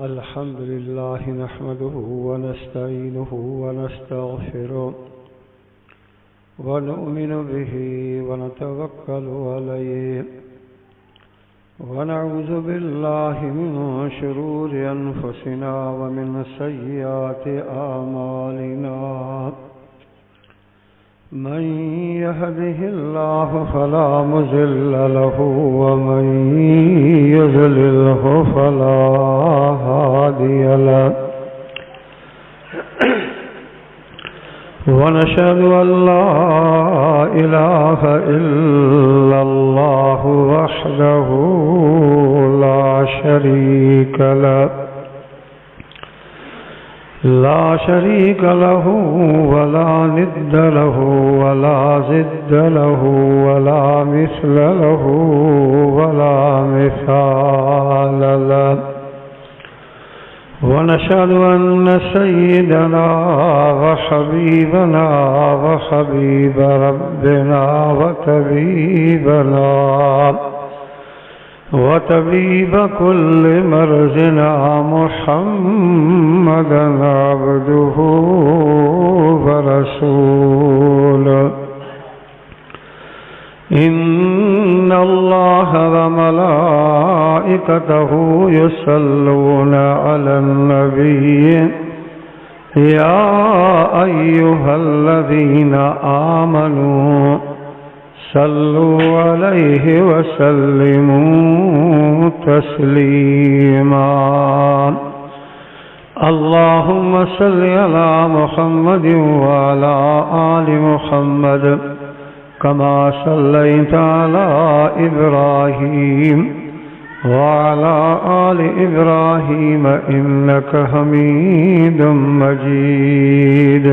अल्हम्दुलिल्लाह नहमदुहु व नस्तईनुहु व नस्तगफिरुहु व नु'मिनु बिही व नतवक्कलु अलैहि व नऊज़ु बिल्लाहि मिन शुरूरि अनफुसिना व मिन सय्यिआति आमालिना। मन यहदिहिल्लाहु फला मुज़िल्ल लहु व मन युज़लिल्हु फला हादिय लहु। व नशहदु अल्ला इलाहा इल्लल्लाहु वहदहु ला शरीका लहु वला निद्द लहु वला ज़िद्द लहु वला मिस्ल लहु वला मिसाल लहु। व नशहदु अन्न सय्यिदना व हबीबना व हबीब रब्बिना व तबीबना व तबीब कुल्लि मर्ज़िना मुहम्मदन अब्दुहु व रसूलुहु। इन्नल्लाह व मलाइकतहु युसल्लूना अलन नबी या अय्युहल्लज़ीना आमनू सल्लु अलैहि व सल्लिमू तस्लीमा। अल्लाहुम्मा सल्लि अला मुहम्मदिन व अला आलि मुहम्मद कमा सल्लैता अला इब्राहीम व अला आलि इब्राहीम इन्नका हमीदुम मजीद।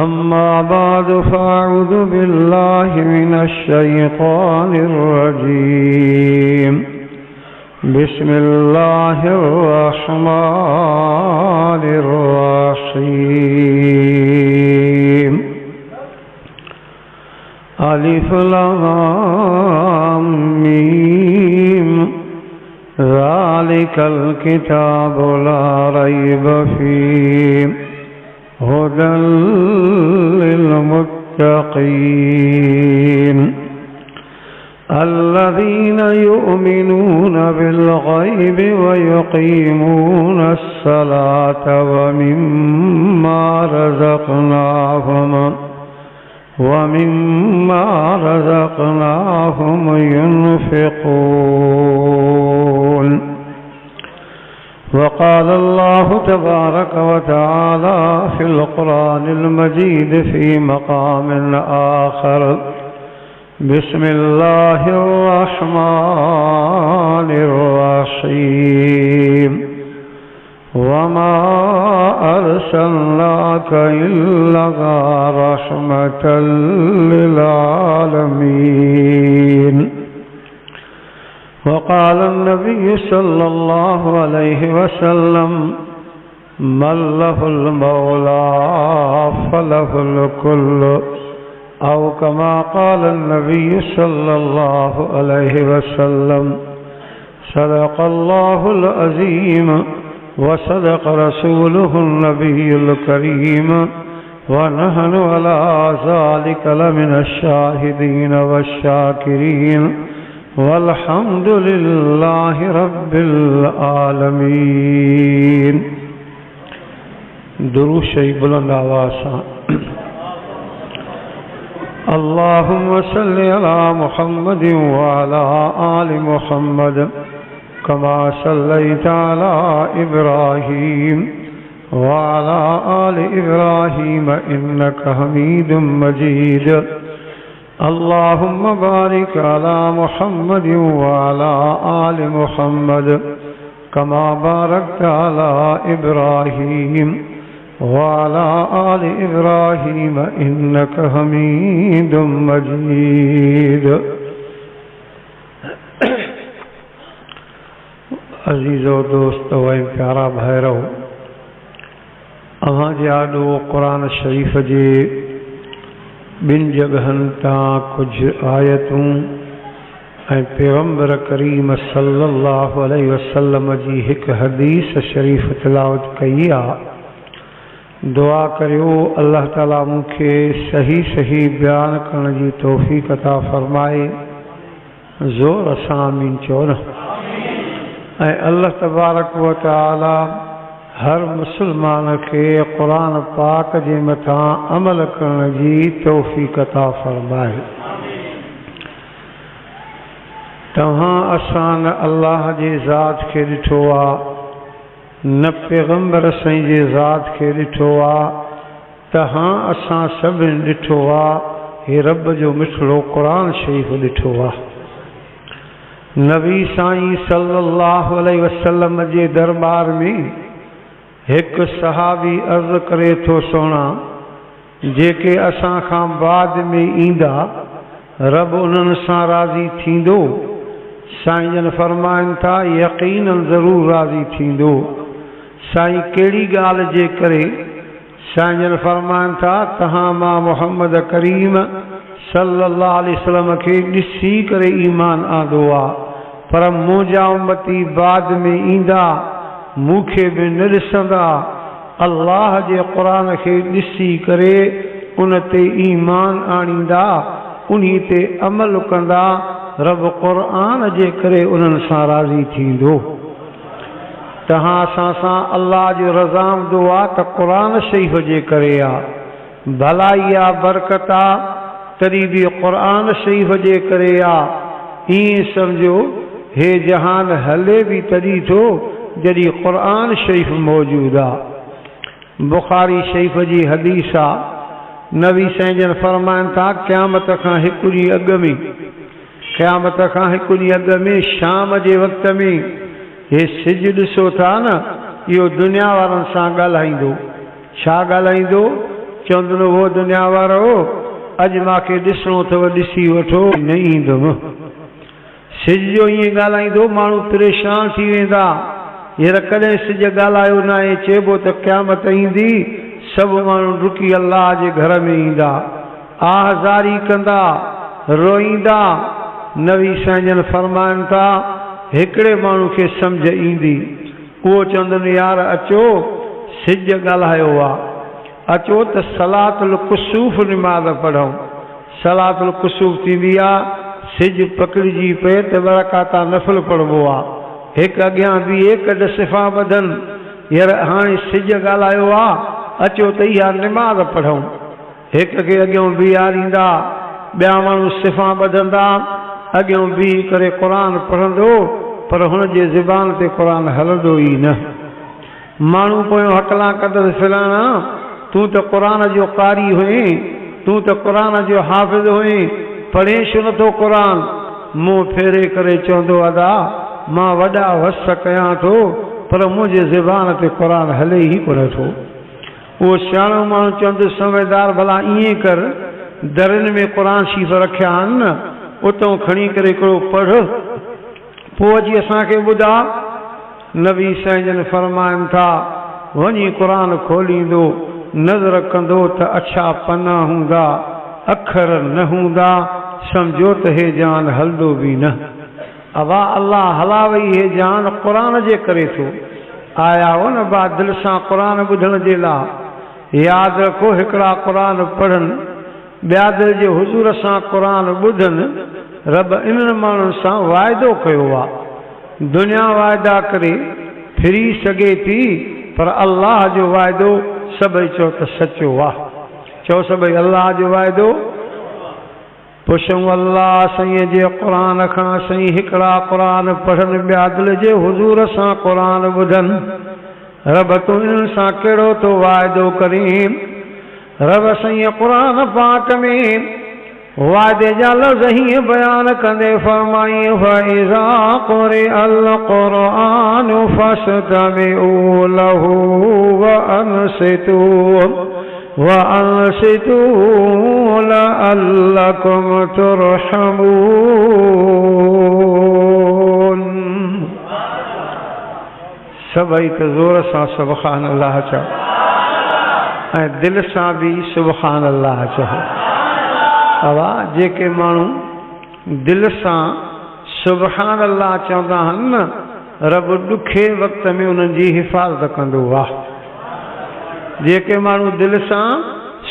अम्मा बादु फ़अऊज़ु बिल्लाहि मिनश शैतानिर रजीम। बिस्मिल्लाहिर रहमानिर रहीम। अलिफ लाम मीम ज़ालिकल किताबु ला रैब फ़ीह हुदल लिल मुत्तक़ीन अल्लज़ीना युमिनूना बिल ग़ैबि व युक़ीमूना अस्सलाता व मिम्मा रज़क़नाहुम युनफ़िक़ून। वक़ाल अल्लाहु तबारक व तआला फ़िल क़ुरानिल मजीद फ़ी मक़ामिन आख़र। बिस्मिल्लाहिर रहमानिर रहीम। वमा अर्सलनाका इल्ला रहमतल लिल आलमीन। वक़ाल नबी सल्लल्लाहु अलैहि वसल्लम मन लहुल मौला फलहुल कुल्लु औ कमा क़ाल नबी सल्लल्लाहु अलैहि वसल्लम। सदक़ल्लाहुल अज़ीम व सदक़ रसूलुहुन नबियुल करीम व नहनु अला ज़ालिका लमिनश शाहिदीन वश्शाकिरीन वल्हम्दुलिल्लाहि रब्बिल आलमीन। दुरूद शरीफ बुलंद आवाज़ से। अल्लाहुम्मा सल्लि अला मुहम्मदिन व अला आलि मुहम्मद कमा सल्लैता अला इब्राहीम व अला आलि इब्राहीम इन्नका हमीदुम मजीद। अल्लाहुम्मा बारिक अला मुहम्मदिन व अला आलि मुहम्मद कमा बारकता अला इब्राहीम व अला आलि इब्राहीम इन्नका हमीदुम मजीद। अजीज़ो दोस्तो व प्यारा भाइरो, अवां जे आॾो क़ुरान शरीफ़ जे बिन जगहन ता कुछ आयतूं पैगंबर करीम सल्लल्लाहु अलैहि वसल्लम जी एक हदीस शरीफ तिलावत कई आ। दुआ करियो अल्लाह ताला मुखे सही सही बयान करण जी तौफीक अता फरमाए। ज़ोर सां आमीन चओ न। अल्लाह तबारक व तआला हर मुसलमान के कुरान पाक जे मथा अमल करण जी तौफीक अता फरमाए। तव्हां असां न अल्लाह जे ज़ात खे ॾिठो आ, न पैगंबर साईं जे ज़ात खे ॾिठो आ, तव्हां असां सभिनी ॾिठो आ हे रब जो मिठड़ो क़ुरान शरीफ़ ॾिठो आ। नबी साईं सल्लल्लाहु अलैहि वसल्लम जे दरबार में हिकु सहाबी अर्ज़ करे थो सोना, जेके असां खां बाद में ईंदा रब उन्हनि सां राज़ी थींदो। साईं जन फरमाइनि था यकीनन ज़रूर राज़ी थींदो। साईं कहिड़ी ॻाल्हि जे करे? साईं जन फरमाइनि था तव्हां मां मुहम्मद करीम सल्लल्लाहु अलैहि वसल्लम खे ॾिसी करे ईमान आंदो आहे, पर मुंहिंजा उम्मती बाद में ईंदा मूंखे बि न ॾिसंदा, अल्लाह जे क़ुरान खे ॾिसी करे उन ते ईमान आणींदा, उन्ही ते अमल कंदा, रब क़ुरान जे करे उन्हनि सां राज़ी थींदो। तव्हां असां सां अल्लाह जो रज़ामंदो आहे त क़ुरान शरीफ़ जे करे आहे, भलाई आहे, बरकत आहे, तॾहिं बि क़ुरान शरीफ़ जे करे आहे। ईअं सम्झो हे जहान हले बि तॾहिं थो जॾहिं क़ुरान शरीफ़ मौजूदु आहे। बुखारी शरीफ़ जी हदीस आहे। नबी साईं जन फरमाइनि था क़यामत खां हिकु ॾींहुं अॻु में, क़यामत खां हिकु ॾींहुं अॻु में शाम जे वक़्त में हे सिज ॾिसो था न, इहो दुनिया वारनि सां ॻाल्हाईंदो। छा ॻाल्हाईंदो? चवंदो हो दुनिया वारो अॼु मूंखे ॾिसणो अथव, ॾिसी वठो, न ईंदुमि। सिज जो ईअं ॻाल्हाईंदो, माण्हू परेशान थी वेंदा, हींअर कॾहिं सिज ॻाल्हायो न आहे, चइबो त क़यामत ईंदी, सभु माण्हू डुकी अल्लाह जे घर में ईंदा, आहज़ारी कंदा, रोईंदा। नबी साईं जन फरमाइनि था हिकिड़े माण्हू खे सम्झ ईंदी, उहो चवंदुनि यार अचो सिज ॻाल्हायो आहे, अचो त सलातुल कुसूफ़ निमाज़ पढ़ूं। सलातुल कुसूफ़ थींदी आहे, सिज पकड़िजी पए त ॿ रकाता नफ़िल पढ़बो आहे, हिकु अॻियां बीहे कॾ सिफ़ा ॿधनि, हींअर हाणे सिज ॻाल्हायो आहे, अचो त इहा निमाज़ पढ़ूं। हिक खे अॻियां बीहारींदा, ॿिया माण्हू सिफ़ा ॿधंदा, अॻियां बीही करे क़ुरान पढ़ंदो, पर हुन जे ज़ुबान ते क़ुरान हलंदो ई न। माण्हू पोयों हकला कंदसि फलाणा तूं त क़ुरान जो कारी हुई, तूं त क़ुरान जो हाफ़िज़ हुई, पढ़े छो नथो क़ुरान? मुंहुं फेरे करे चवंदो अदा मां वॾा वस कयां थो, पर मुंहिंजे ज़ुबान ते क़ुरान हले ई कोन थो। उहो सियाणो माण्हू चवंदो समझदार भला ईअं कर, दरनि में क़ुरान शरीफ़ रखिया आहिनि न, उतां खणी करे हिकिड़ो पढ़, पोइ अची असांखे ॿुधा। नबी साईं जन फरमाइनि था वञी क़ुरान खोलींदो, नज़र कंदो त अछा पना हूंदा, अखर न हूंदा, सम्झो त हे जान हलंदो बि न। अवा अल्लाह हलावई हे जान क़ुरान जे करे थो। आया हो न बा दिलि सां क़ुरान ॿुधण जे लाइ। यादि रखो हिकिड़ा क़ुरान पढ़नि, ॿिया दिलि जे हुज़ूर सां क़ुरान ॿुधनि, रब इन्हनि माण्हुनि सां वाइदो कयो आहे। दुनिया वाइदा करे फिरी सघे थी, पर अल्लाह जो वाइदो सभई चओ त सचो आहे। चओ सभई अल्लाह जो वाइदो। पुछूं अल्लाह साईं जे क़ुरान खां, साईं हिकिड़ा क़ुरान पढ़नि, ॿिया दिलि जे हुज़ूर सां क़ुरान ॿुधनि, रब तूं इन्हनि सां कहिड़ो थो वाइदो करीं? रब साईं क़ुरान पाक में वादे जा लफ़्ज़ हीअं बयान कंदे फरमाई फ़इज़ा क़ुरिअल क़ुरआनु फ़स्तमिऊ लहू वअनसितू लअल्लकुम तुरहमून। सभई त ज़ोर सां सुबहान अल्लाह चओ, ऐं दिलि सां बि सुबहान अल्लाह चओ। अवा जेके माण्हू दिलि सां सुभान अल्लाह चवंदा आहिनि न, रब ॾुखे वक़्त में उन्हनि जी हिफ़ाज़त कंदो आहे। जेके माण्हू दिलि सां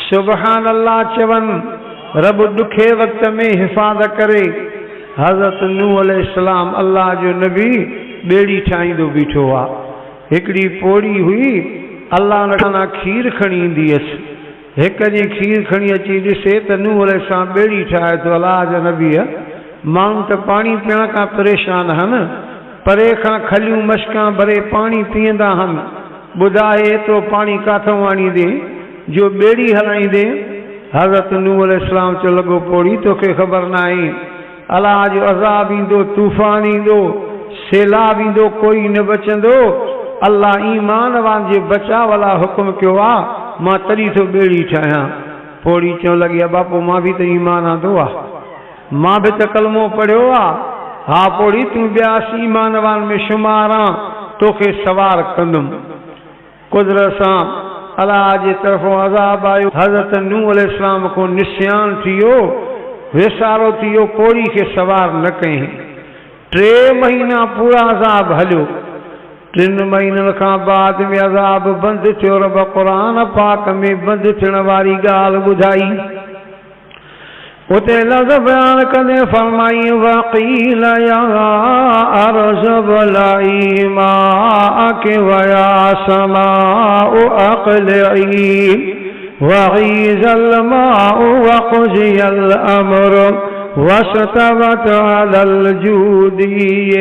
सुभान अल्लाह चवनि, रब ॾुखे वक़्त में हिफ़ाज़त करे। हज़रत नूह अलैहिस्सलाम अल्लाह जो नबी ॿेड़ी ठाहींदो बीठो आहे। हिकिड़ी पोड़ी हुई, अल्लाह उन खां खीर खणी ईंदी हुअसि। हिकु ॾींहुं खीर खणी अची ॾिसे त नूह अलैहिस्सलाम ॿेड़ी ठाहे थो। अल्लाह जो नबीअ, माण्हू त पाणी पीअण खां परेशान आहिनि, परे खां खलियूं मशकां भरे पाणी पीअंदा आहिनि। ॿुधाए एतिरो पाणी काथों आणींदे जो ॿेड़ी हलाईंदे? हज़रत नूह अलैहिस्सलाम चयो लॻो, पोड़ी तोखे ख़बर न आहे, अल्लाह जो अज़ाब ईंदो, तूफ़ान ईंदो, सैलाब ईंदो, कोई न बचंदो। अल्लाह ईमान वारनि जे बचाव लाइ हुकुम कयो आहे, मां तॾहिं थो ॿेड़ी ठाहियां। पोड़ी चवण लॻी, बापू मां बि त ईमान आंदो आहे, मां बि त कलमो पढ़ियो आहे। हा पोड़ी, तूं ॿियास ईमान वारनि में शुमार आं, तोखे सवार कंदुमि। कुदरत सां अल्लाह जे तरफ़ों अज़ाब आयो। हज़रत नूह अलैहिस्सलाम को निस्यान थी वियो, वेसारो थी वियो, पोड़ी खे सवार न कयईं। 3 महीना पूरा अज़ाब हलियो। 3 महीननि खां बाद में अज़ाब बंदि थियो। रब क़ुरान पाक में बंदि थियण वारी ॻाल्हि ॿुधाई। उते लफ़्ज़ बयान कंदे फरमाई, वक़ील या अर्ज़ बलई माअके वया समाउ अक़लिई वग़ीज़ल माउ वक़ुज़ियल अम्रु वस्तवत अलल जूदी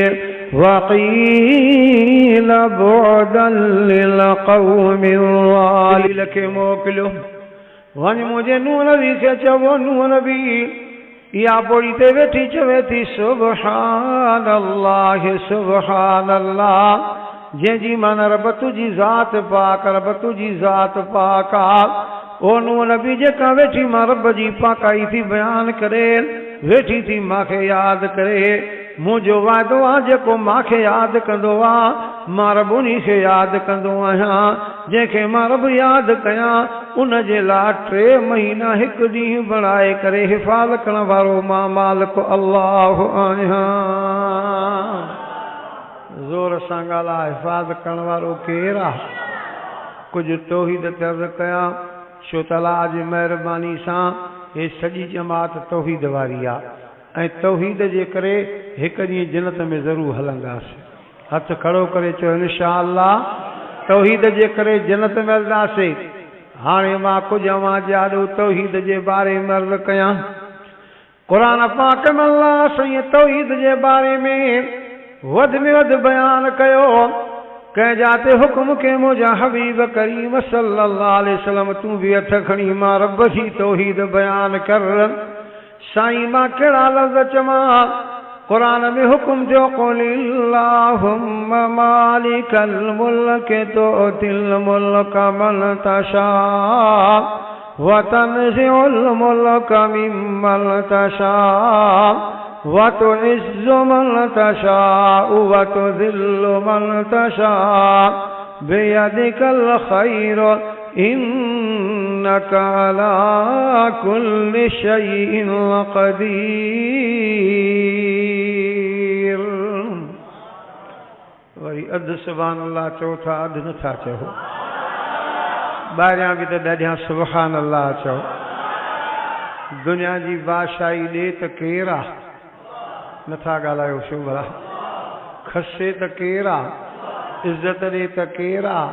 वक़ील बुअदन लिल क़ौमिर ज़ालिमीन। खे मोकिलियो, वञ मुंहिंजे नूह नबी खे चवो, नूह नबी इहा ॿोड़ी ते वेठी चवे थी सुभान अल्लाह सुभान अल्लाह, जंहिंजी माना रब तुंहिंजी ज़ात पाक, रब तुंहिंजी ज़ात पाक आहे। ओ नूह नबी जेका वेठी मां रब जी पाकाई थी बयान करे, वेठी थी मूंखे यादि करे। मुंहिंजो वाइदो आहे, जेको मूंखे यादि कंदो आहे मां रब उन खे यादि कंदो आहियां। जंहिंखे मां रब यादि कयां उन जे लाइ 3 महीना हिकु ॾींहुं बणाए करे हिफ़ाज़त करण वारो मां मालिक अल्लाह आहियां। ज़ोर सां ॻाल्हाए, हिफ़ाज़त करण वारो केरु आहे? कुझु तौहीद ते अर्ज़ कयां, छो त अल्लाह जी महिरबानी सां हे सॼी जमात तौहीद वारी आहे, ऐं तौहीद जे करे हिकु ॾींहुं जन्नत में ज़रूरु हलंदासीं। हथ खड़ो करे चयो, इंशाअल्लाह तौहीद जे करे जन्नत में हलंदासीं। हाणे मां कुझु अवां ॼाॾो तौहीद जे बारे में अर्ज़ कयां। क़ुरान पाक में अल्लाह साईं तौहीद जे बारे में वधि में वधि बयान कयो। कंहिं जाते हुकुम के मुंहिंजा हबीब करीम सल्लल्लाहु अलैहि वसल्लम, तूं बि हथ खणी मां रब जी तौहीद बयान कर। साईं मां कहिड़ा लफ़्ज़ चवां? क़ुरान में हुकुम थियो, क़ुलिल्लाहुम्मा मालिकल मुल्क तुअतिल मुल्क मन तशा व तनज़िउल मुल्क मिम्मन तशा व तुइज़्ज़ु मन तशा व तुज़िल्लु मन तशा बियदिकल खैर इन्नका अला कुल्लि शैइन क़दीर। वरी अधु सुभान अल्लाह चओ था, अधु नथा चओ। ॿाहिरियां बि त ॾाढियां सुभान अल्लाह चओ। दुनिया जी बादशाही ॾे त केरु आहे? नथा ॻाल्हायो छो भला? खसे त केरु आहे? इज़त ॾे त केरु आहे?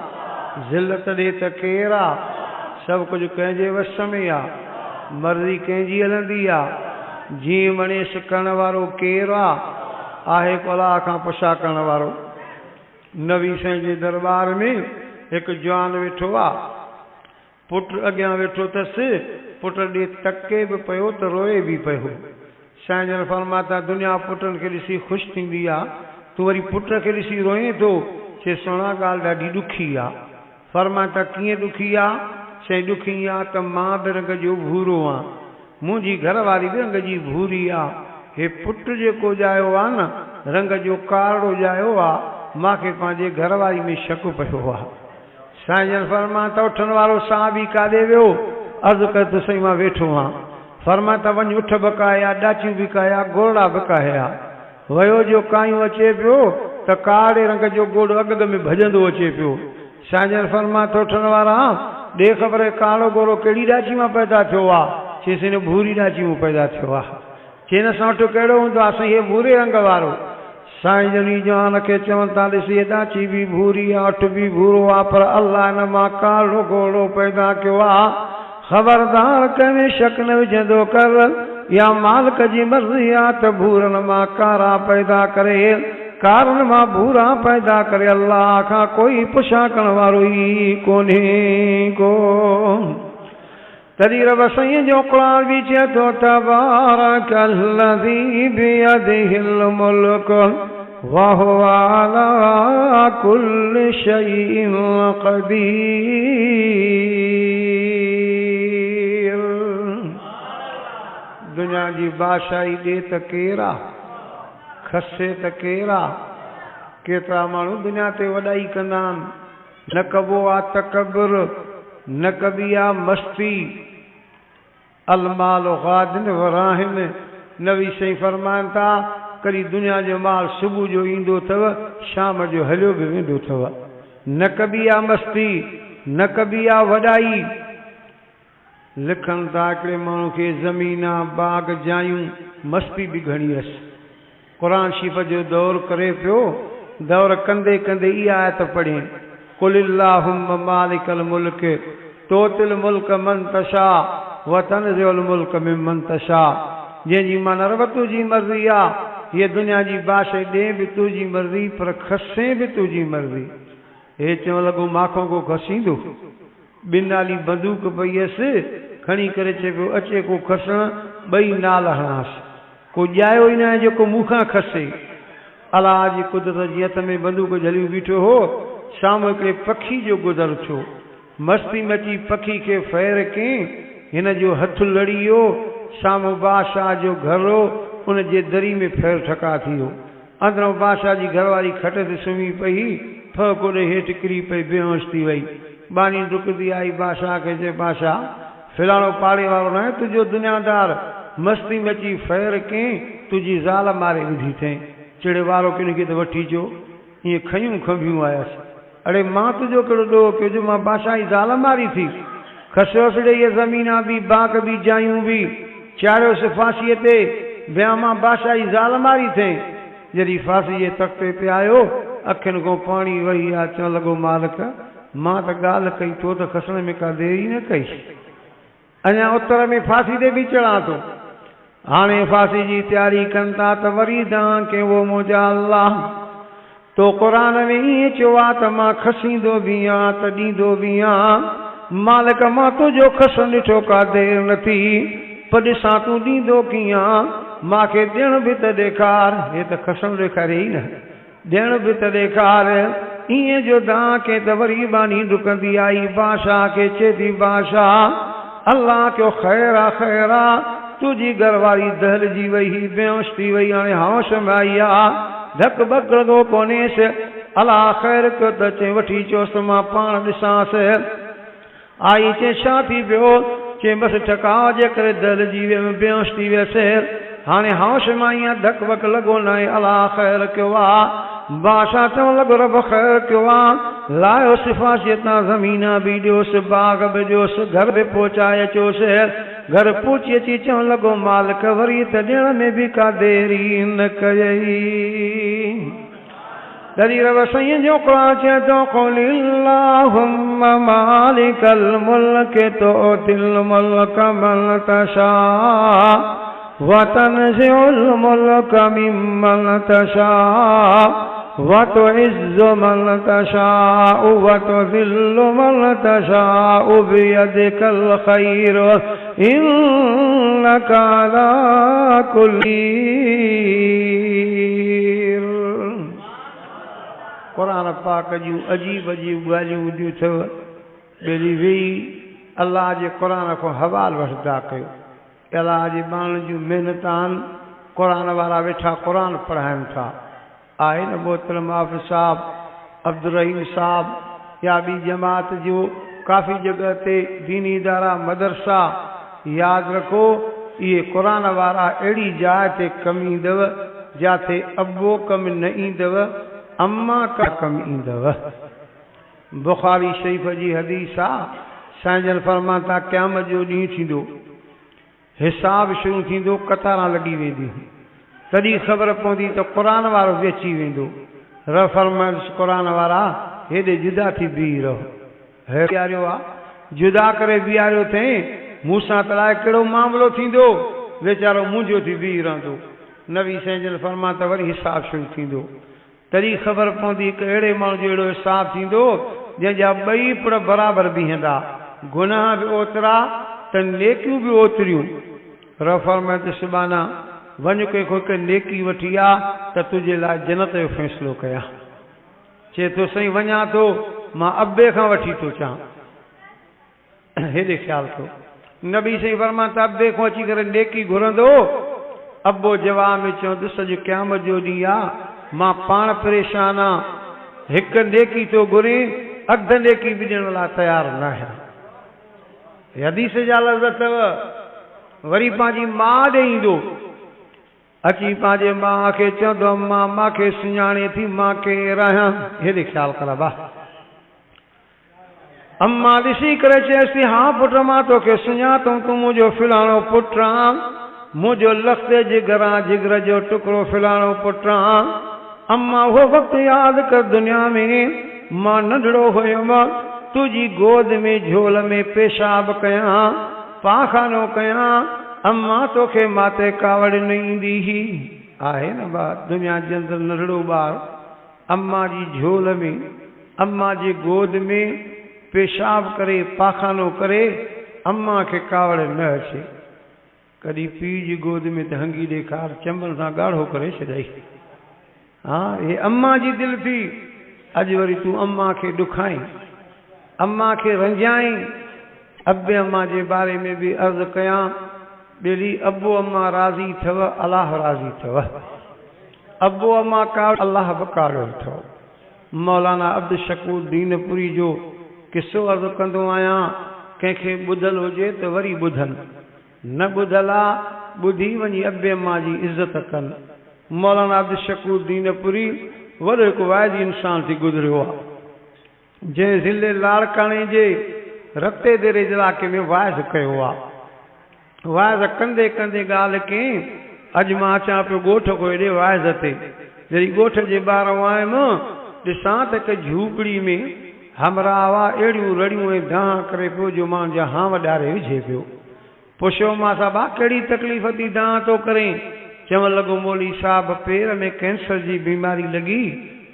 ज़िलत ॾे त केरु आहे? सभु कुझु कंहिंजे वस में आहे, मर्ज़ी कंहिंजी हलंदी आहे। जीअं वणेस करण वारो केरु आहे? आहे अलाह खां पुछा करण वारो। नबी साईं जे दरबार में हिकु जवान वेठो आहे, पुटु अॻियां वेठो अथसि, पुटु ॾे तके बि पियो त रोए बि पियो। साईं जन फरमाता, दुनिया पुटनि खे ॾिसी ख़ुशि थींदी आहे, तूं वरी पुट खे ॾिसी रोए थो? चए सुहिणा ॻाल्हि ॾाढी ॾुखी आहे। फरमाता कीअं ॾुखी आहे? चई ॾुखी आहे त मां बि रंग जो भूरो आहियां, मुंहिंजी घरवारी बि रंग जी भूरी आहे, हे पुटु जेको ॼायो आहे न रंग जो कारो ॼायो आहे, मूंखे पंहिंजे घरवारी में शक पियो आहे। साईं जन फरमाता उथण वारो साहब बि काॾे वियो? अर्ज़ु कर त साईं मां वेठो आहियां। फरमाता वञ उठ बकाया, ॾाचियूं बि कया, गोड़ा बि कया। वयो जो कायूं अचे पियो त कारे रंग जो गोड़ अग में भजंदो अचे पियो। साजन फरमा थो ठण वारा ॾे ख़बर कालो गोरो कहिड़ी ॾाची मां पैदा थियो आहे। चेसि भूरी ॾाची मां पैदा थियो आहे। चेन असां वटि कहिड़ो हूंदो आहे साईं, हे भूरे रंग वारो। साईं जनी जवान खे चवनि था ॾिस हे ॾाची बि भूरी आहे, अठ बि भूरो आहे, पर अल्लाह हिन मां कालो घोड़ो पैदा कयो आहे। ख़बरदार कंहिं शक न विझंदो कर, या मालिक जी मर्ज़ी आहे त भूरनि मां कारा पैदा करे, कारनि मां भूरा पैदा करे। अल्लाह खां कोई पुछा करण वारो ई कोन्हे को। तॾहिं रब साईं जो क़ुरान बि चए थो तबारकल्लज़ी बियदिहिल मुल्क व हुवा अला कुल्लि शैइन क़दीर। दुनिया जी बादशाही ॾे त केरु आहे, खसे त केरु आहे। केतिरा माण्हू दुनिया ते वॾाई कंदा आहिनि, न कबो आहे तकबर, न कबी आहे मस्ती। अलमाल गादिन वराहिन, नबी साईं फरमाइनि था कॾहिं दुनिया जो माल सुबुह जो ईंदो अथव, शाम जो हलियो बि वेंदो अथव। न कबी आहे मस्ती, न कबी आहे वॾाई। लिखनि था हिकिड़े माण्हू खे ज़मीन बाग जायूं, मस्ती बि घणी हुअसि। क़ुरान शरीफ़ जो दौर करे पियो, दौर कंदे कंदे इहा आयत पढ़े कुलिल्लाहुम्मा मालिकल मुल्क तोतिल मुल्क मन तशा व तनज़िउल मुल्क मिमन तशा। जंहिंजी माना रब तुंहिंजी मर्ज़ी आहे, ये दुनिया जी बादशाही ॾे बि तुंहिंजी मर्ज़ी, पर खसे बि तुंहिंजी मर्ज़ी। हे चवणु लॻो माखो को खसींदो, ॿिनि नाली बंदूक पई हुअसि, खणी करे चए पियो अचे को खसण, ॿई नाल हणांसि। को ॼायो ई न आहे जेको मूंखां खसे। अलाह जी कुदरत जी हथ में बंदूक झलियो बीठो हो, साम्हूं हिकिड़े पखी जो गुज़र थियो। मस्ती मची पखी खे फ़ैर कयईं, हिन जो हथु लड़ी वियो, साम्हूं बादशाह जो घर हो, उन जे दरी में फ़ैर ठका थी वियो। अंदरों बादशाह जी घरवारी खट ते सुम्ही पई, फक ओॾे हेठि किरी पई, बेहोश थी वई। बानी डुकंदी आई बादशाह खे चए बादशाह फिलाणो पाड़े वारो न आहे तुंहिंजो दुनियादार, मस्ती मची फ़ैर कयईं, तुंहिंजी ज़ाल मारे विधी अथई। चिड़े वारो किन खे त वठी अचो। ईअं खयूं खंभियूं आयसि। अड़े मां तुंहिंजो कहिड़ो ॾोह कयो जो मां बादशाह जी ज़ाल मारी थी। खसियोसि ॾे इहे ज़मीना बि, बाग बि, जायूं बि, चाढ़ियोसि फांसीअ ते, विया मां बादशाह जी ज़ाल मारी अथई। जॾहिं फांसी जे तख़्ते ते आयो, अखियुनि खां पाणी वही आहे, चवणु लॻो मालिक मां त ॻाल्हि कई, तो त खसण में का देरी न कई। अञा उत्तर में फांसी ते बि चढ़ां थो। हाणे फांसी जी तयारी कनि था त वरी दां के वो मुंहिंजा अल्लाह तो क़ुरान में ईअं चयो आहे त मां खसींदो बि आहियां त ॾींदो बि आहियां। मालिक मां तुंहिंजो खसणु ॾिठो का देरि न थी, पर ॾिसां तूं ॾींदो कीअं, मूंखे ॾियण बि त ॾेखार। हे त खसणु ॾेखारे ई न, ॾियण बि त ॾेखार। ईअं जो दां के त वरी बानी डुकंदी आई, बादशाह खे चए थी बादशाह अल्लाह कयो ख़ैर आहे, ख़ैर आहे। तुंहिंजी घरवारी दहलजी वई, बेहोश थी वई, हाणे होश में आई आहे, धक बक लॻो कोन्हेसि। अलाह ख़ैर कयो त चए वठी अचोसि, मां पाण ॾिसांसि। आई चए छा थी पियो, चए बसि ठकाव जे करे दहलजी वियमि, बेहोश थी वियसि, हाणे होश में आई आहियां, धक बक लॻो न आहे। अलाह ख़ैर कयो आहे। बादशाह चवणु लॻो रब ख़ैर कयो आहे। लायोसि फांसीअ तां ज़मीना बि ॾियोसि, बाग बि ॾियोसि, घर बि पहुचाए अचोसि। घर पहुची अची चवणु लॻो मालिक वरी त ॾियण में बि का देरी न कयई। तॾहिं रब साईं जो क़ुरान चए थो क़ुलिल्लाहुम्मा मालिकल मुल्क तुतिल मुल्क मन तशा व तनज़िउल मुल्क मिम्मन तशा व तुइज़्ज़ु मन तशाउ व तुज़िल्लु मन तशाउ बियदिकल ख़ैर इन्नका अला कुल्लि। क़ुरान पाक जूं अजीब अजीब ॻाल्हियूं ॿुधियूं अथव। ॿेली वेही अलाह जे क़ुरान खां हवाल वठंदा कयो। अलाह जे माण्हुनि जूं महिनत आहिनि, क़ुरान वारा वेठा क़ुरान पढ़ाइनि था। आहे न मोहतरम हाफ़िज़ साहब, अब्दुल रहीम साहब या ॿी जमात जो काफ़ी जॻह ते दीनी इदारा मदरसा, यादि रखो इहे क़ुरान वारा अहिड़ी जाइ ते कमु ईंदव जाते अब्बो कम न ईंदव अम्मा का कम ईंदव। बुखारी शरीफ़ जी हदीस आहे, साईं फरमाता क़यामत जो ॾींहुं थींदो, हिसाब शुरू थींदो, कतारां लॻी वेंदियूं, तॾहिं ख़बर पवंदी त क़ुरान वारो बि अची वेंदो। रब फरमाइंदुसि क़ुरान वारा हेॾे जुदा थी बीह रहो। हे बीहारियो आहे, जुदा करे बीहारियो अथई, मूंसां तलाए कहिड़ो मामिलो थींदो, वीचारो मुंहिंजो थी बीह रहंदो। नबी साईं फरमाता वरी हिसाब शुरू थींदो, तॾहिं ख़बर पवंदी हिकु अहिड़े माण्हू जो अहिड़ो हिसाब थींदो जंहिंजा ॿई पुर बराबरि बीहंदा, गुनाह बि ओतिरा त नेकियूं बि ओतिरियूं। रब फरमाइंदुसि सुभाणे वञ कंहिंखो हिकु नेकी वठी आ त तुंहिंजे लाइ जन्नत जो फ़ैसिलो कयां। चए थो साईं वञा थो, मां अबे खां वठी थो अचां, हेॾे ख़्यालु कयो। नबी साईं फरमाता अबे खां अची करे नेकी घुरंदो, अबो जवाब में चवंदुसि अॼु क़यामत जो ॾींहुं आहे, मां पाण परेशान आहियां, हिकु नेकी थो घुरे, अधु नेकी बि ॾियण लाइ तयारु न आहियां। हदीस जा लफ़्ज़ अथव। वरी पंहिंजी माउ ॾे ईंदो, अची पंहिंजे माउ खे चवंदो मां मूंखे सुञाणे थी मां केरु आहियां, हेॾे ख़्यालु कर बा। अम्मा ॾिसी करे चएसि थी हा पुट मां तोखे सुञातो, तूं मुंहिंजो फिलाणो पुटु आं, मुंहिंजो लख़्ते जिगरां जिगर जो टुकड़ो फिलाणो पुटु आं। अम्मा उहो वक़्तु यादि कर दुनिया में मां नंढड़ो हुयुमि, तुंहिंजी गोद में झोल में पेशाब कयां, पाखानो कयां, अम्मा तोखे माते कावड़ न ईंदी ही आहे न बा। दुनिया जे अंदरि नंढड़ो ॿारु अम्मा जी झोल में, अम्मा जी गोद में पेशाब करे पाखानो करे, अम्मा खे कावड़ न अचे। कॾहिं पीउ जी गोद में त हंगी ॾेखार, चंबल सां ॻाढ़ो करे छॾाई। हा हे अम्मा जी दिलि थी। अॼु वरी तूं अम्मा खे ॾुखाई, अम्मा खे रंजाई। अबे अम्मा जे बारे में बि अर्ज़ु कयां, ॿेली अबो अम्मा राज़ी अथव, अलाह राज़ी अथव। अबो अम्मा का अलाह बकाड़ियो अथव। मौलाना अब्दुल शकूर दीनपुरी जो किसो अर्ज़ु कंदो आहियां, कंहिंखे ॿुधल हुजे त वरी ॿुधनि, न ॿुधल आहे ॿुधी वञी अबे अम्मा जी इज़त कनि। मौलाना अब्दुल शकूर दीनपुरी वॾो हिकु वाइदी इंसान थी गुज़रियो आहे, जंहिं ज़िले लाड़काणे जे रते देरे इलाइक़े में वाइज़ कयो आहे। वाइज़ कंदे कंदे ॻाल्हि कयईं, अॼु मां अचां पियो ॻोठ को हेॾे वाइज़ ते, जॾहिं ॻोठ जे ॿाहिरां आयुमि ॾिसां त हिकु झूपड़ी में हमराह हुआ, अहिड़ियूं रड़ियूं ऐं दांह करे पियो जो माण्हुनि जा हां वॾारे विझे पियो। पुछियो मां साहिबा कहिड़ी तकलीफ़ थी दांह थो करें? चवणु लॻो मौली साहब पेर में कैंसर जी बीमारी लॻी,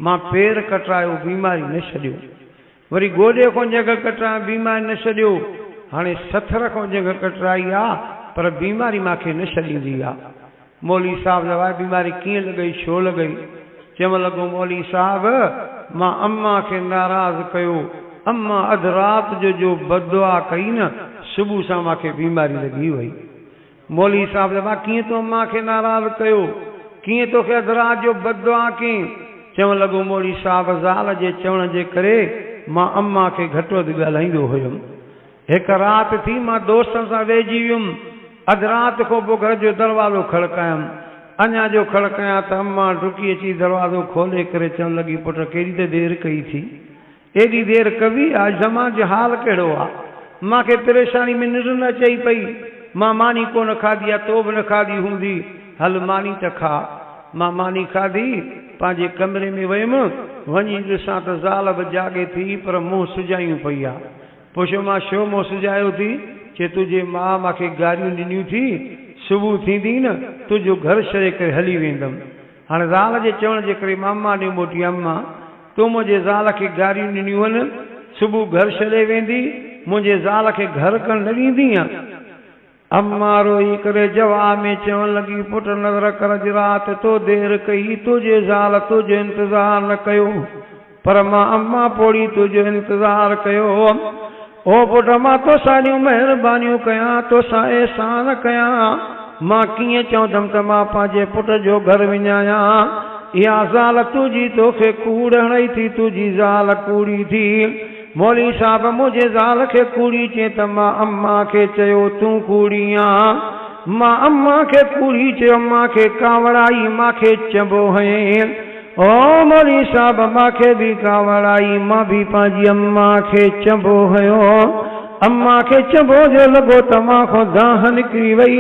मां पेर कटरायो, बीमारी न छॾियो। वरी गोॾे खां जॻह कटरायो, बीमारी न छॾियो। हाणे सथर खां जॻह कटराई आहे, पर बीमारी मूंखे न छॾींदी आहे। मौली साहब जवाब बीमारी कीअं लॻई, छो लॻई? चवणु लॻो मौली साहब मां अम्मा खे नाराज़ कयो, अम्मा अधु राति जो बददुआ कई न, सुबुह सां मूंखे बीमारी लॻी वई। मौली साहब जवाब कीअं तो अम्मा खे नाराज़ कयो, कीअं तोखे अधु राति जो बददुआ कई? चवणु लॻो मौली साहब ज़ाल जे चवण जे करे मां अम्मा खे घटि वधि ॻाल्हाईंदो हुयुमि। हिकु राति थी मां दोस्तनि सां वेझी वियुमि, अधु राति खां पोइ घर जो दरवाज़ो खड़कायुमि, अञा जो खड़कायां त अम्मा डुकी अची दरवाज़ो खोले करे चवणु लॻी पुट केॾी त देरि कई थी, एॾी देरि कवी? आज ज़मान जो हाल कहिड़ो आहे? मूंखे परेशानी में निंड न अचई पई, मां मानी कोन खाधी आहे, तो बि न खाधी हूंदी, हल मानी त खा। मां मानी खाधी, पंहिंजे कमरे में वियुमि, वञी ॾिसां त ज़ाल बि जाॻे थी, पर मुंहुं सुजायूं पई आहे। पुछियो मां छो मुंहुं सुजायो थी? चए तुंहिंजे माउ मूंखे गारियूं ॾिनियूं थी, सुबुह थींदी न तुंहिंजो घर छॾे करे हली वेंदमि। हाणे ज़ाल जे चवण जे करे मां अम्मा ॾे मोटी, अम्मा तूं मुंहिंजे ज़ाल खे गारियूं ॾिनियूं आहिनि, सुबुह घर छॾे वेंदी, मुंहिंजे ज़ाल खे घर करणु न ॾींदी आहे? अम्मा रोई करे जवाब में चवणु लॻी पुट नज़र कर, अॼु राति तो देरि कई, तुंहिंजे ज़ाल तुंहिंजो इंतज़ार न कयो, पर मां अम्मा पोड़ी तुंहिंजो इंतज़ार कयो। ओ पुट मां तोसां ॾियूं महिरबानियूं कयां, तोसां एहसान कयां, मां कीअं चवंदमि त मां पंहिंजे पुट जो घर विञायां? इहा ज़ाल तुंहिंजी तोखे कूड़ हणई थी, तुंहिंजी ज़ाल कूड़ी थी। मौली साहब मुंहिंजे ज़ाल खे कूड़ी चए त मां अम्मा खे चयो तूं कूड़ी आं, मां अम्मा खे पूरी चयो अम्मा खे कावड़ाई मांखे चबो है ओ मौलवी साहब मांखे भी कावड़ाई मां भी पंहिंजी अम्मा खे चबो हयो अम्मा खे चबो जो लॻो त मां खां दाह निकिरी वई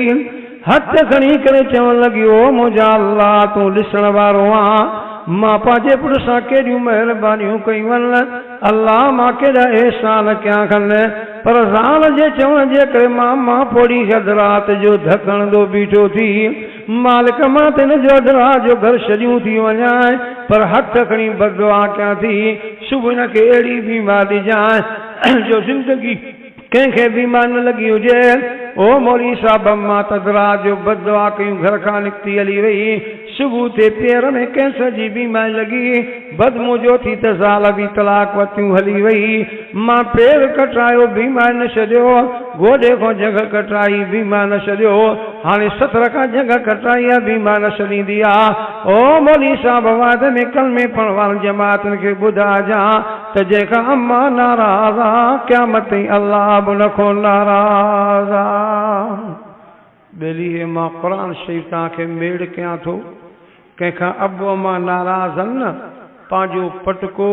हथ खणी करे चवण लॻी ओ मुंहिंजा अल्लाह तूं ॾिसण वारो आ मां पंहिंजे पुट सां केॾियूं महिरबानियूं कयूं आहिनि अल्लाह मां केॾा एहसान कया खनि पर ज़ाल जे चवण जे करे मां पोड़ी रात जो धकणंदो बीठो थी मालिक मां तिन जो अधरा जो घर छॾियूं थी वञा पर हथ खणी बददुआ कयां थी सुबुह हिन खे अहिड़ी बीमारी ॾिजां जो ज़िंदगी कंहिंखे बीमार न लॻी हुजे ओ मौलवी साहब मां तदरा जो बददुआ कयूं घर खां निकिती हली वई सुबुह ते पेर में कैंसर जी बीमारी लॻी बदमू जो थी त ज़ाल बि तलाक वतियूं हली वई मां पेर कटायो बीमार न छॾियो गोॾे खां जॻह कटाई बीमार न छॾियो हाणे 17 खां जॻह कटाई आहे बीमार न छॾींदी आहे ओ मौलवी साहब वाद में कलमे पढ़ण वारनि जमातुनि खे ॿुधाइजां त जेका अम्मा नाराज़ आहे क़यामत ताईं अल्लाह बि नखो नाराज़ आहे ॿेली मां क़ुर शरीफ़ तव्हांखे मेड़ कयां थो कंहिंखां अबु अम्मा नाराज़ आहिनि न पंहिंजो पटको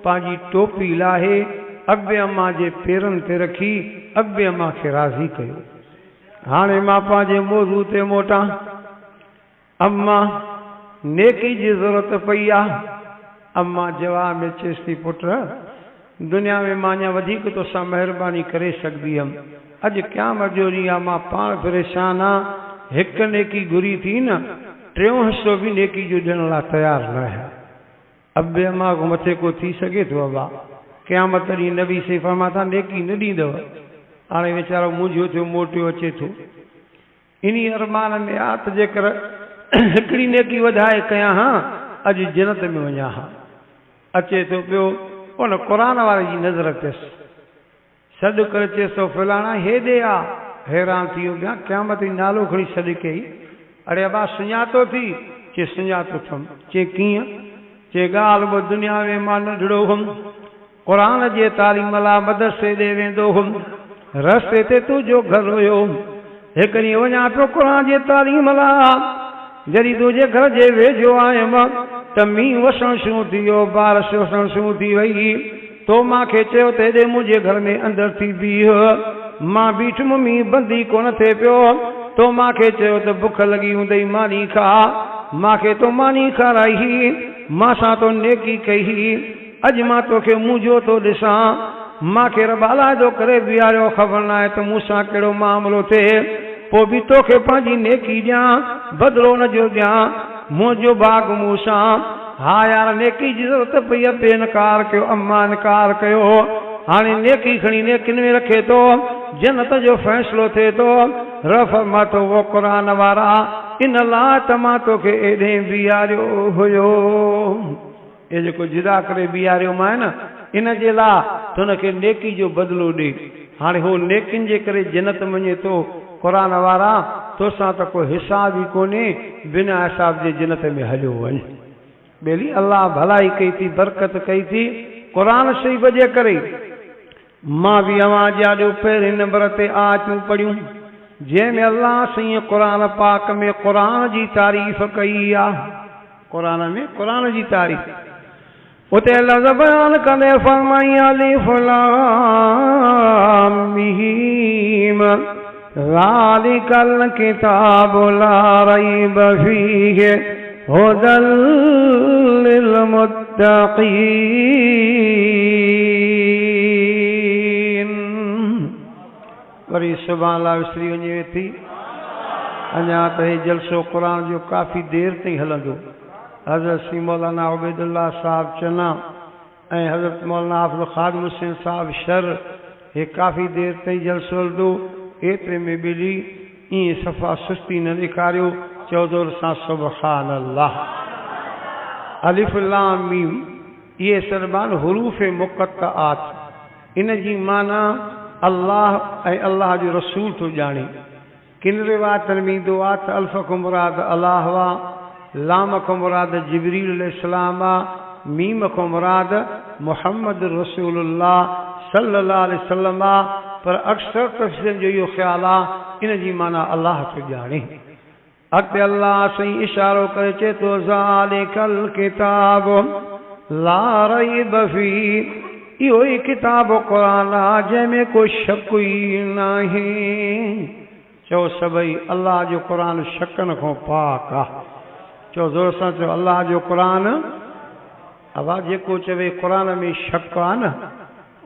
पंहिंजी टोपी लाहे अबे अम्मा जे पेरनि ते रखी अबे अम्मा खे राज़ी कयो हाणे मां पंहिंजे मौज़ू ते मोटां अम्मा नेकी जी ज़रूरत पई आहे अम्मा जवाब में चएसि थी पुट दुनिया में मां अञा वधीक तोसां महिरबानी करे सघंदी हुअमि अॼु क़यामत जो ॾींहुं आहे मां पाण परेशान आहियां हिकु नेकी घुरी थी न टियों हिसो बि नेकी जो ॾियण लाइ तयारु न आहे अबे अम्मा खां मथे को थी सघे थो अबा क़यामत ॾींहुं नबी से फरमाता नेकी न ॾींदव हाणे वीचारो मुंहिंजो थियो मोटियो अचे थो इन अरमान में आहे त जेकर हिकिड़ी नेकी वधाए कयां हा अॼु जन्नत में वञा हा अचे थो पियो उन क़ुर वारे जी नज़र अथसि सॾु करे चएसि थो फलाणा हेॾे आहे हैरान थी वियो पिया क़यामत जी नालो खणी सॾु कई अरे अबा सुञातो थी चे सुञातो थियुमि चे कीअं चे ॻाल्हि बि दुनिया में मां नंढड़ो हुउमि क़ुर जे तालीम लाइ मदरसे ॾे वेंदो हुउमि रस्ते ते तुंहिंजो घर हुयो हिकु ॾींहुं वञा पियो क़ुर जे तालीम लाइ जॾहिं तुंहिंजे घर जे वेझो आयुमि त मींहुं वसणु शुरू थी वियो बारिश वसणु शुरू थी वई तो मूंखे चयो त हेॾे मुंहिंजे घर में अंदरि थी बीह मां बीठुमि मींहुं बंदि ई कोन थिए पियो तो मूंखे चयो त बुख लॻी हूंदई मानी खा मूंखे तो मानी खाराई मां सां तो नेकी कई अॼु मां तोखे मुंहिंजो थो ॾिसां मूंखे रबालाइदो करे बीहारियो ख़बर न आहे त मूंसां कहिड़ो मामिलो थिए पोइ बि तोखे पंहिंजी नेकी ॾियां बदिलो न जो ॾियां मुंहिंजो बाग मूंसां हा यार नेकी जी ज़रूरत पई आहे बेनकार कयो अम्मा इनकार कयो हाणे नेकी खणी नेकिन में रखे थो जन्नत जो फ़ैसिलो थिए थो रफ़ मां तो वो क़ुर वारा इन लाइ त मां तोखे एॾे बीहारियो हुयो ये जेको जुदा करे बीहारियो मां न इन जे लाइ त हुनखे नेकी जो बदिलो ॾे हाणे हो नेकिन जे करे जन्नत वञे थो क़ुर वारा तोसां त को हिसाब ई कोन्हे बिना हिसाब जे जन्नत में हलियो वञ ॿेली अल्लाह भलाई कई थी बरकत कई थी क़ुर शरीफ़ जे करे मां बि आवाज़ ॾियो पहिरें नंबर ते आयतूं पढ़ियूं जंहिंमें अल्लाह साईं क़ुर पाक में क़ुर जी तारीफ़ कई आहे क़ुर में क़ुर जी तारीफ़ उते लफ़्ज़ बयान कंदे फरमाई अलिफ लाम मीम ज़ालिकल किताबु ला रैब फ़ीहि हुदल लिल मुत्तक़ीन वरी सुभाणे अल्लाह विसरी वञे थी अञा त हे जलसो क़ुर जो काफ़ी देर ताईं हलंदो हज़रत सी मौलाना उबैदुल्लाह साहब चना ऐं हज़रत मौलाना अब्दुल ख़ादिर हुसैन साहब शर हे काफ़ी देर ताईं जलसो हलंदो एतिरे में ॿिली ईअं सफ़ा सुस्ती न ॾेखारियो चौधर सां सुबहान अल्लाह अलिफ लाम मीम ये सरबान हुरूफ मुक़त्तआत इन जी माना अल्लाह ऐं अल्लाह जो रसूल तो ॼाणे किन रिवायतनि में ईंदो आहे त अल्फ़ खां मुराद अल्लाह वा लाम खां मुराद जिबरील अलैहिस्सलाम आहे मीम खां मुराद मुहम्मद रसूलुल्लाह सल्लल्लाहु अलैहि वसल्लम आहे पर अक्सर तफ़सीरनि जो इहो ख़्यालु आहे इन जी माना अल्लाह तो ॼाणे। अॻिते अल्लाह साईं इशारो करे चए थो ज़ालिकल किताब ला रैब फीह, इहो ई किताब क़ुरान आहे जंहिंमें को शक ई नाहे। चओ सभई अल्लाह जो क़ुरान शकनि खां पाक आहे। चओ ज़ोर सां चओ अल्लाह जो क़ुरान। अवा जेको चवे क़ुरान में शक आहे न,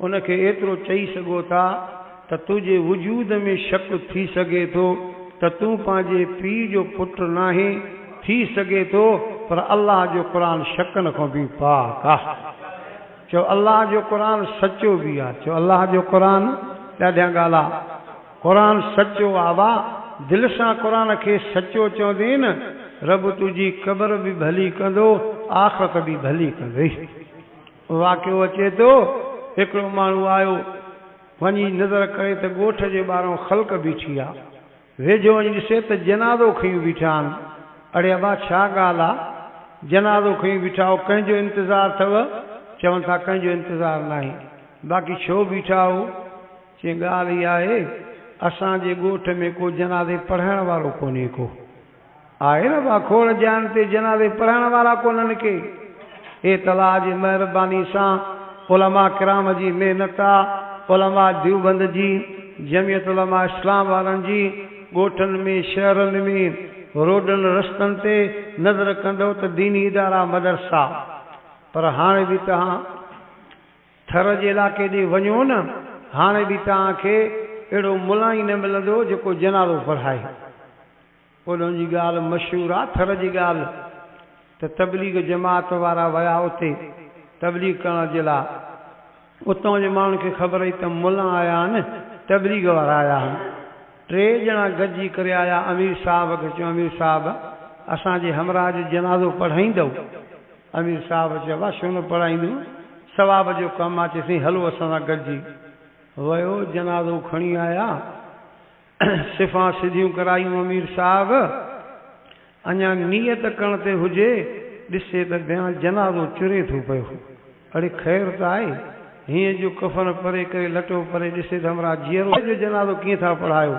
उनखे एतिरो चई सघो था त तुंहिंजे वजूद में शक थी सघे थो त तूं पंहिंजे पीउ जो पुटु नाहे, थी सघे थो, पर अल्लाह जो क़ुरान शकनि खां बि पाक आहे। चओ अल्लाह जो क़ुरान सचो बि आहे। चओ अल्लाह जो क़ुरान ॾाढा ॻाल्हि आहे। क़ुरान सचो आहे। वाह, दिलि सां क़ुरान खे सचो चवंदे न, रब तुंहिंजी क़बर बि भली कंदो, आख़िरत बि भली कंदई। वाक़ियो अचे थो, हिकिड़ो माण्हू आयो, वञी नज़र करे त ॻोठ जे ॿाहिरां ख़ल्क़ बीठी आहे। वेझो वञी ॾिसे त जनाज़ो खयूं बीठा आहिनि। अड़े अबा छा ॻाल्हि आहे? जनाज़ो खयूं बीठा हो, कंहिंजो इंतज़ारु अथव? चवनि था कंहिंजो इंतज़ारु न आहे। बाक़ी छो बीठा हो? चई ॻाल्हि इहा आहे, असांजे ॻोठ में को जनाज़े पढ़ाइण वारो कोन्हे। को आहे न बा खोड़ जान ते जनाज़े पढ़ाइण वारा कोन्हनि के। हे तला जी महिरबानी सां उलमा किराम जी महिनत आहे, उलमा देवबंद जी, जमियत उलमा इस्लाम वारनि जी, ॻोठनि में शहरनि में रोडनि रस्तनि ते नज़र कंदो त दीनी इदारा मदरसा। पर हाणे बि तव्हां थर जे इलाइक़े ॾे वञो न, हाणे बि तव्हांखे अहिड़ो मुला ई न मिलंदो जेको जनाज़ो पढ़ाए। उन्हनि जी ॻाल्हि मशहूरु आहे, थर जी ॻाल्हि, त तबलीग जमात वारा विया उते तबलीग करण जे लाइ। उतां जे माण्हुनि खे ख़बर हुई त मुला आया आहिनि, तबलीग वारा आया आहिनि। 3 ॼणा गॾिजी करे आया अमीर साहब खे। चयो अमीर साहब असांजे हमरा जो जनाज़ो पढ़ाईंदव? अमीर साहब चयो वाह छो न पढ़ाईंदो, सवाब जो कमु आहे। चईं हलो असां सां गॾिजी वियो, जनाज़ो खणी आया, सिफ़ा सिधियूं करायूं। अमीर साहब अञा नियत करण ते हुजे, ॾिसे त जनाज़ो चुरे थो पियो। अड़े ख़ैर त आहे, हीअं जो कफ़न परे करे लटो परे ॾिसे त हमरा जीअरो जो जनाज़ो कीअं था पढ़ायो?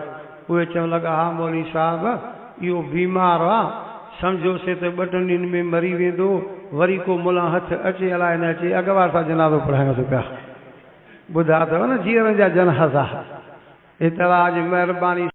उहे चवण लॻा हा मौलवी साहब इहो बीमार आहे, सम्झोसीं त 2 ॾींहंनि में मरी वेंदो, वरी को मुला हथ अचे अलाए न अचे, अॻवार सां जनाज़ो पढ़ाइण थो पिया। ॿुधा अथव न जीअरनि जा जनाज़ा। इतला जी महिरबानी